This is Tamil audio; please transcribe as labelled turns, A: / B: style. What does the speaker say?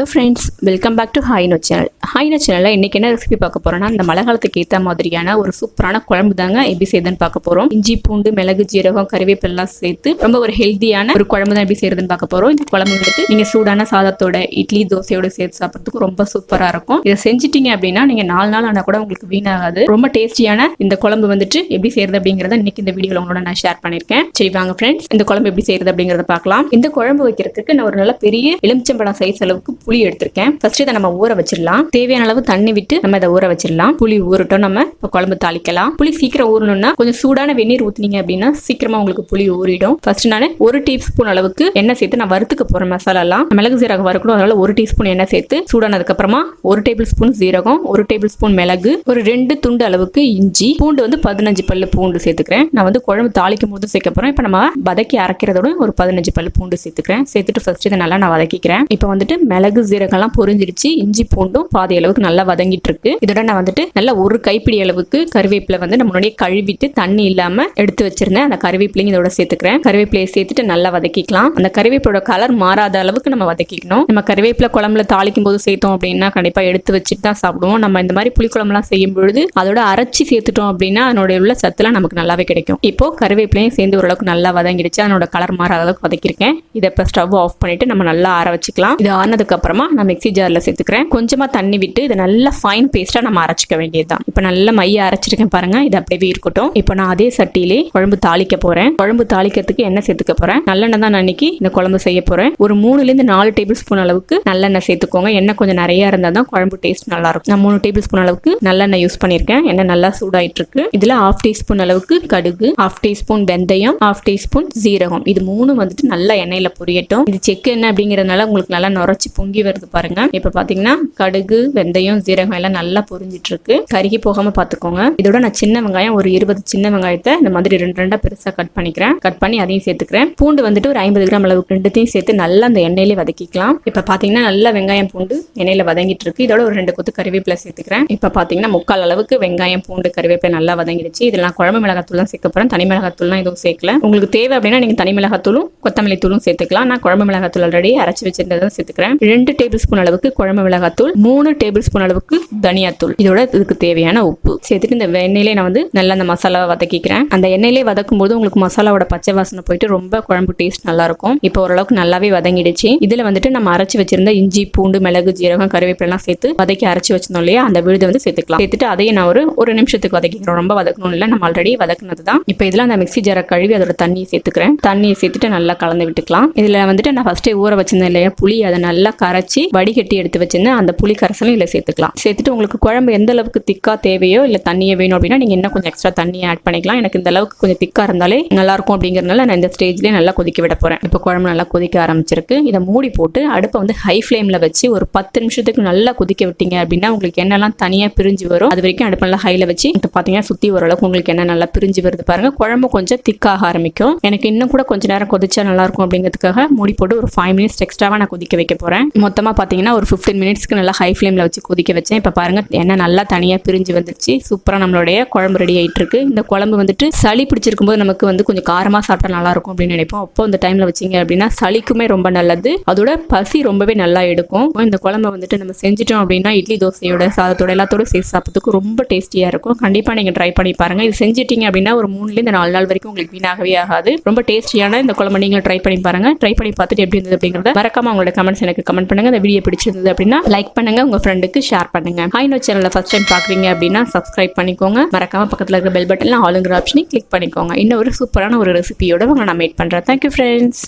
A: Hello friends, welcome back to Hi-Inno channel. Hi-Inno சேனலில் இன்றைக்கி என்ன ரெசிபி பார்க்க போகிறோன்னா, இந்த மழை காலத்துக்கு ஏற்ற மாதிரியான ஒரு சூப்பரான குழம்பு தாங்க எப்படி செய்யுதுன்னு பார்க்க போகிறோம். இஞ்சி, பூண்டு, மிளகு, ஜீரகம், கறிவேப்பிலாம் சேர்த்து ரொம்ப ஒரு ஹெல்த்தியான ஒரு குழம்பு தான் எப்படி செய்யறதுன்னு பார்க்க போகிறோம். இந்த குழம்பு வந்துட்டு நீங்கள் சூடான சாதத்தோட, இட்லி, தோசையோட சேர்த்து சாப்பிட்றதுக்கு ரொம்ப சூப்பராக இருக்கும். இதை செஞ்சிட்டீங்க அப்படின்னா நீங்கள் 4 நாள் ஆனால் கூட உங்களுக்கு வீணாகாது. ரொம்ப டேஸ்டியான இந்த குழம்பு வந்துட்டு எப்படி செய்யறது அப்படிங்கிறத இன்னைக்கு இந்த வீடியோவில் உங்களோட நான் ஷேர் பண்ணியிருக்கேன். சரி வாங்க ஃப்ரெண்ட்ஸ், இந்த குழம்பு எப்படி செய்யறது அப்படிங்கிறத பார்க்கலாம். இந்த குழம்பு வைக்கிறதுக்கு நான் ஒரு நல்ல பெரிய எலுமிச்சம்பழம் சைஸ் அளவுக்கு புளி எடுத்திருக்கேன். ஃபர்ஸ்ட் இதை நம்ம ஊற வச்சிடலாம். தேவையான அளவு தண்ணி விட்டு நம்ம இதை ஊற வச்சிடலாம். புளி ஊறட்டும், நம்ம இப்போ குழம்பு தாளிக்கலாம். புளி சீக்கிரம் ஊறணும்னா கொஞ்சம் சூடான வெந்நீர் ஊத்துனீங்க அப்படின்னா சீக்கிரமா உங்களுக்கு புளி ஊறிடும். ஃபர்ஸ்ட் நான் 1 டீஸ்பூன் அளவுக்கு எண்ணெய் சேர்த்து நான் வறுத்துக்க போறேன். மசாலாலாம் மிளகு சீரகம் வறுக்கணும், அதனால 1 டீஸ்பூன் எண்ணெய் சேர்த்து சூடானதுக்கு அப்புறமா 1 டேபிள் ஸ்பூன் ஜீரகம், 1 டேபிள் ஸ்பூன் மிளகு, ஒரு 2 துண்டு அளவுக்கு இஞ்சி, பூண்டு வந்து 15 பல்லு பூண்டு சேர்த்துக்கிறேன். நான் வந்து குழம்பு தாளிக்கும் போது சேர்க்க போறேன். இப்போ நம்ம வதக்கி அரைக்கிறதோட ஒரு 15 பல்லு பூண்டு சேர்த்துக்கிறேன். சேர்த்துட்டு ஃபர்ஸ்ட் இதை நல்லா நான் வதக்கிக்கிறேன். இப்போ வந்துட்டு மிளகு ஜீரகம்லாம் பொரிஞ்சிருச்சு. இஞ்சி பூண்டும் பாதி அளவுக்கு நல்லா வதங்கிட்டு இருக்கு. இதோட நான் வந்துட்டு நல்லா ஒரு கைப்பிடி அளவுக்கு கருவேப்பிலை வந்து நம்ம முன்னாடியே கழுவிட்டு தண்ணி இல்லாம எடுத்து வச்சிருந்தேன். அந்த கருவேப்பிலையும் இதோட சேர்த்துக்கிறேன். கருவேப்பிலையை சேர்த்துட்டு நல்லா வதக்கிக்கலாம். அந்த கருவேப்பிலோட கலர் மாறாத அளவுக்கு நம்ம வதக்கிக்கணும். நம்ம கருவேப்பிலை குழம்புல தாளிக்கும் போது சேர்த்தோம் அப்படின்னா கண்டிப்பா எடுத்து வச்சுட்டு தான் சாப்பிடுவோம். நம்ம இந்த மாதிரி புளிக்குழம்புலாம் செய்யும் பொழுது அதோட அரைச்சி சேர்த்துட்டோம் அப்படின்னா அதனோட உள்ள சத்துலாம் நமக்கு நல்லாவே கிடைக்கும். இப்போ கருவேப்பிலையும் சேர்ந்து ஓரளவுக்கு நல்லா வதங்கிடுச்சு. அதனோட கலர் மாறாத அளவுக்கு வதக்கிருக்கேன். இதை இப்போ ஸ்டவ் ஆஃப் பண்ணிட்டு நம்ம நல்லா ஆற வச்சுக்கலாம். இது ஆனதுக்கு அப்புறமா நான் மிக்ஸி ஜார்ல சேர்த்துக்கிறேன். கொஞ்சமா தண்ணி விட்டு இதை நல்லா ஃபைன் பேஸ்டா நம்ம அரைச்சிக்க வேண்டியதுதான். இப்போ நல்லா மைய அரைச்சிருக்கேன் பாருங்க. இது அப்படியே இருக்கட்டும். இப்போ நான் அதே சட்டியிலே குழம்பு தாளிக்க போறேன். குழம்பு தாளிக்கிறதுக்கு எண்ணெய் சேர்த்துக்க போறேன். நல்லெண்ணெய் தான் நான் இன்னைக்கு இந்த குழம்பு செய்ய போறேன். ஒரு 3-4 டேபிள் ஸ்பூன் அளவுக்கு நல்லெண்ணெய் சேர்த்துக்கோங்க. எண்ணெய் கொஞ்சம் நிறைய இருந்தா தான் குழம்பு டேஸ்ட் நல்லா இருக்கும். நான் 3 டேபிள் ஸ்பூன் அளவுக்கு நல்லெண்ணெய் யூஸ் பண்ணிருக்கேன். எண்ணெய் நல்லா சூடாயிட்டு இருக்கு. இதுல 1/2 டீஸ்பூன் அளவுக்கு கடுகு, 1/2 டீஸ்பூன் வெந்தயம், 1/2 டீஸ்பூன் ஜீரகம், இது 3 வந்துட்டு நல்லா எண்ணெயில பொரியட்டும். இது செக்கு எண்ணெய் அப்படிங்கறதுனால உங்களுக்கு நல்லா நுரைச்சி பொங்கி வருது பாருங்க. இப்ப பாத்தீங்கன்னா கடுகு, வெந்தயம், ஜீரகம் எல்லாம் நல்லா பொரிஞ்சிட்டு இருக்கு. கருகி போகாம பாத்துக்கோங்க. இதோட நான் சின்ன வெங்காயம் ஒரு 20 சின்ன வெங்காயத்தை இந்த மாதிரி 2 பெருசா கட் பண்ணிக்கிறேன். கட் பண்ணி அதையும் சேர்த்துக்கிறேன். பூண்டு வந்துட்டு ஒரு 50 கிராம் அளவுக்கு 2த்தையும் சேர்த்து நல்லா அந்த எண்ணெயிலே வதக்கிக்கலாம். இப்ப பாத்தீங்கன்னா நல்லா வெங்காயம் பூண்டு எண்ணெயில வதங்கிட்டு இருக்கு. இதோட ஒரு 2 கொத்து கறிவேப்பிலை சேர்த்துக்கிறேன். இப்ப பாத்தீங்கன்னா 3/4 அளவுக்கு வெங்காயம் பூண்டு கறிவேப்பிலை நல்லா வதங்கிடுச்சு. இதுல நான் குழம்பு மிளகாத்தூள் தான் சேர்க்க போறேன். தனி மிளகாத்தூள்லாம் எதுவும் சேர்க்கல. உங்களுக்கு தேவை அப்படின்னா நீங்க தனி மிளகாத்தூளும் கொத்தமல்லி தூளும் சேர்த்துக்கலாம். நான் குழம்பு மிளகாத்தூள் ஆல்ரெடி அரைச்சு வச்சிருந்ததை சேர்த்துக்கிறேன். 2 டேபிள் ஸ்பூன் அளவுக்கு குழம்பு மிளகாத்தூள், 3 டேபிள் ஸ்பூன் அளவுக்கு தனியாத்தூள், இதோட இதுக்கு தேவையான உப்பு சேர்த்துட்டு இந்த எண்ணெயிலே நான் வந்து நல்லா அந்த மசாலாவை வதக்கிக்கிறேன். அந்த எண்ணெயிலே வதக்கும் போது உங்களுக்கு மசாலாவோட பச்சை வாசனை போயிட்டு ரொம்ப குழம்பு டேஸ்ட் நல்லா இருக்கும். இப்போ ஓரளவுக்கு நல்லாவே வதங்கிடுச்சு. இதுல வந்துட்டு நம்ம அரைச்சு வச்சிருந்த இஞ்சி, பூண்டு, மிளகு, ஜீரகம், கருவேப்பிலை எல்லாம் சேர்த்து வதக்கி அரைச்சு வச்சிருந்தோம் இல்லையா, அந்த விழுதை வந்து சேர்த்துக்கலாம். சேர்த்துட்டு அதையும் நான் ஒரு நிமிஷத்துக்கு வதக்கிக்கிறோம். ரொம்ப வதக்கணும் இல்லை, நம்ம ஆல்ரெடி வதக்குனது தான். இப்போ இதுல அந்த மிக்ஸி ஜாரை கழுவி அதோட தண்ணியை சேர்த்துக்கிறேன். தண்ணியை சேர்த்துட்டு நல்லா கலந்து விட்டுக்கலாம். இதுல வந்துட்டு நான் ஃபர்ஸ்டே ஊற வச்சிருந்தேன் இல்லையா புளி, அதை நல்லா கரைச்சி வடிகட்டி எடுத்து வச்சிருந்தேன். அந்த புளி கரைசலும் இதுல சேர்த்துக்கலாம். சேர்த்துட்டு உங்களுக்கு குழம்பு எந்த அளவுக்கு திக்கா தேவையோ இல்ல தண்ணியே வேணும் அப்படின்னா நீங்க இன்னும் கொஞ்சம் எக்ஸ்ட்ரா தண்ணியை ஆட் பண்ணிக்கலாம். எனக்கு இந்த அளவுக்கு கொஞ்சம் திக்கா இருந்தாலே நல்லா இருக்கும் அப்படிங்கறதுனால நான் இந்த ஸ்டேஜ்லயே நல்லா கொதிக்க விட போறேன். இப்போ குழம்பு நல்லா கொதிக்க ஆரம்பிச்சிருக்கு. இதை மூடி போட்டு அடுப்பை வந்து ஹை ஃப்ளேம்ல வச்சு ஒரு 10 நிமிஷத்துக்கு நல்லா கொதிக்க விட்டீங்க அப்படின்னா உங்களுக்கு எண்ணெய்லாம் தனியா பிரிஞ்சு வரும். அது வரைக்கும் அடுப்பு நல்லா ஹைல வச்சு இப்போ பாத்தீங்கன்னா சுத்தி ஓரளவுக்கு உங்களுக்கு எண்ணெய் நல்லா பிரிஞ்சு வருது பாருங்க. குழம்பு கொஞ்சம் திக்காக ஆரம்பிக்கும். எனக்கு இன்னும் கூட கொஞ்ச நேரம் கொதிச்சா நல்லா இருக்கும் அப்படிங்கிறதுக்காக மூடி போட்டு ஒரு 5 மினிட்ஸ் எக்ஸ்ட்ராவா நான் கொதிக்க வைக்க போறேன். மொத்தமா பாத்தீங்கன்னா ஒரு 15 மினிட்ஸ்க்கு நல்லா ஹை ஃப்ளேம்ல வச்சு கொதிக்க வச்சேன். இப்போ பாருங்க எண்ணெய் நல்லா தனியா பிரிஞ்சு வந்துருச்சு. சூப்பரா நம்மளுடைய குழம்பு ரெடி ஆயிட்டு இருக்கு. இந்த குழம்பு வந்துட்டு சளி பிடிச்சிருக்கும் போது நமக்கு வந்து கொஞ்சம் காரமா சாப்பிட்டா நல்லா இருக்கும் அப்படின்னு நினைப்போம். அப்போ இந்த டைம்ல வச்சீங்க அப்படின்னா சளிக்குமே ரொம்ப நல்லது. அதோட பசி ரொம்பவே நல்லா எடுக்கும். இந்த குழம்பை வந்துட்டு நம்ம செஞ்சுட்டோம் அப்படின்னா இட்லி, தோசையோட, சாதத்தோட எல்லாத்தோட சேர்த்து சாப்பிட்றதுக்கு ரொம்ப டேஸ்டியா இருக்கும். கண்டிப்பா நீங்க ட்ரை பண்ணி பாருங்க. இது செஞ்சிட்டீங்க அப்படின்னா ஒரு 3-4 நாள் வரைக்கும் உங்களுக்கு வீணாகவே ஆகாது. ரொம்ப டேஸ்டியான இந்த குழம்பு நீங்களும் ட்ரை பண்ணி பாருங்க. ட்ரை பண்ணி பார்த்துட்டு எப்படி இருந்தது அப்படிங்கறத மறக்காம உங்களோட கமெண்ட்ஸ் எனக்கு கமெண்ட் பண்ணுங்க. இந்த வீடியோ பிடிச்சிருந்தது அப்படின்னா லைக் பண்ணுங்க, உங்க ஃப்ரெண்டுக்கு ஷேர் பண்ணுங்க. Hi-Inno சேனலை ஃபர்ஸ்ட் டைம் பாக்குறீங்க அப்படின்னா சப்ஸ்கிரைப் பண்ணிக்கோங்க. மறக்காம பக்கத்துல இருக்க பெல் பட்டன்ல ஆளுங்கிற ஆப்ஷனை கிளிக் பண்ணிக்கோங்க. இன்னும் ஒரு சூப்பரான ஒரு ரெசிபியோட உங்களை நான் மீட் பண்றேன். Thank you friends.